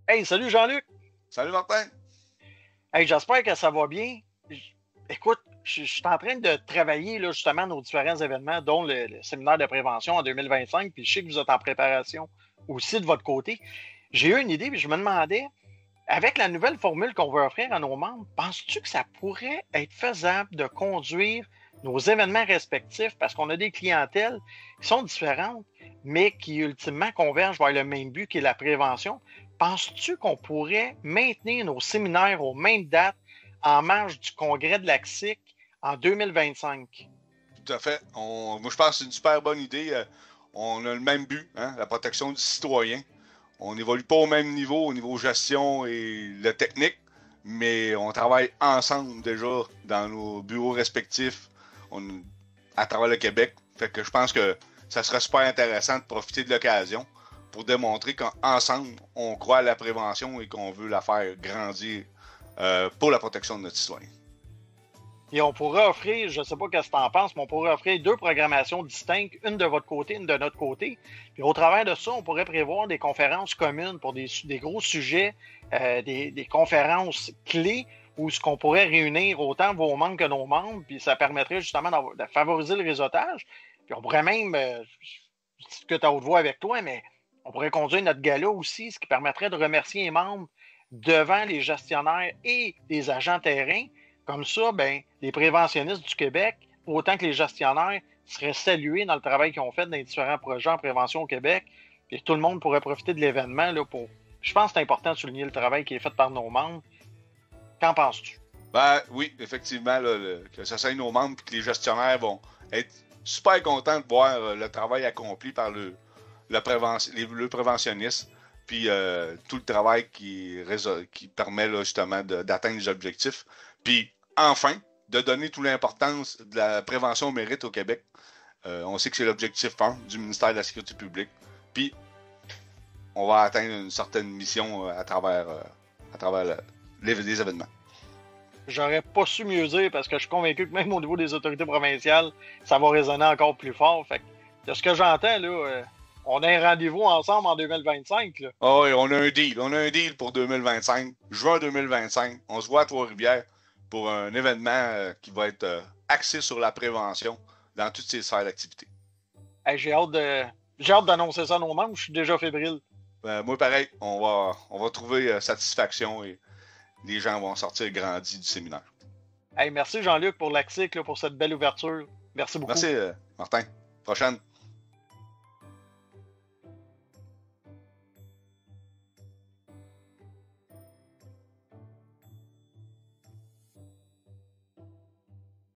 Hey, salut Jean-Luc! Salut Martin. Hey, j'espère que ça va bien. Écoute, je suis en train de travailler là, justement nos différents événements, dont le séminaire de prévention en 2025, puis je sais que vous êtes en préparation aussi de votre côté. J'ai eu une idée, puis je me demandais, avec la nouvelle formule qu'on veut offrir à nos membres, penses-tu que ça pourrait être faisable de conduire nos événements respectifs parce qu'on a des clientèles qui sont différentes, mais qui ultimement convergent vers le même but qui est la prévention? Penses-tu qu'on pourrait maintenir nos séminaires aux mêmes dates en marge du congrès de l'ACSIC en 2025? Tout à fait. Moi, je pense que c'est une super bonne idée. On a le même but, hein, la protection du citoyen. On n'évolue pas au même au niveau gestion et le technique, mais on travaille ensemble déjà dans nos bureaux respectifs à travers le Québec. Fait que je pense que ça serait super intéressant de profiter de l'occasion pour démontrer qu'ensemble, on croit à la prévention et qu'on veut la faire grandir pour la protection de notre citoyen. Et on pourrait offrir, je ne sais pas ce que tu en penses, mais on pourrait offrir deux programmations distinctes, une de votre côté, une de notre côté. Puis au travers de ça, on pourrait prévoir des conférences communes pour des gros sujets, des conférences clés où ce qu'on pourrait réunir autant vos membres que nos membres, puis ça permettrait justement de favoriser le réseautage. Puis on pourrait même, je discute à haute voix avec toi, mais on pourrait conduire notre gala aussi, ce qui permettrait de remercier les membres devant les gestionnaires et les agents terrain. Comme ça, ben, les préventionnistes du Québec, autant que les gestionnaires, seraient salués dans le travail qu'ils ont fait dans les différents projets en prévention au Québec. Et tout le monde pourrait profiter de l'événement là, pour. Je pense que c'est important de souligner le travail qui est fait par nos membres. Qu'en penses-tu? Ben oui, effectivement, là, que ça soit nos membres et que les gestionnaires vont être super contents de voir le travail accompli par le préventionniste, puis tout le travail qui permet là, justement d'atteindre les objectifs. Puis enfin, de donner toute l'importance de la prévention au mérite au Québec. On sait que c'est l'objectif 1 du ministère de la Sécurité publique. Puis on va atteindre une certaine mission à travers les événements. J'aurais pas su mieux dire parce que je suis convaincu que même au niveau des autorités provinciales, ça va résonner encore plus fort. Fait que, de ce que j'entends, là, on a un rendez-vous ensemble en 2025. Là. Oh, oui, on a un deal. On a un deal pour 2025. Juin 2025. On se voit à Trois-Rivières pour un événement qui va être axé sur la prévention dans toutes ces sphères d'activité. Hey, j'ai hâte d'annoncer ça à nos membres. Je suis déjà fébrile. Moi, pareil, on va trouver satisfaction et les gens vont sortir grandis du séminaire. Hey, merci Jean-Luc pour l'actique, pour cette belle ouverture. Merci beaucoup. Merci, Martin. Prochaine.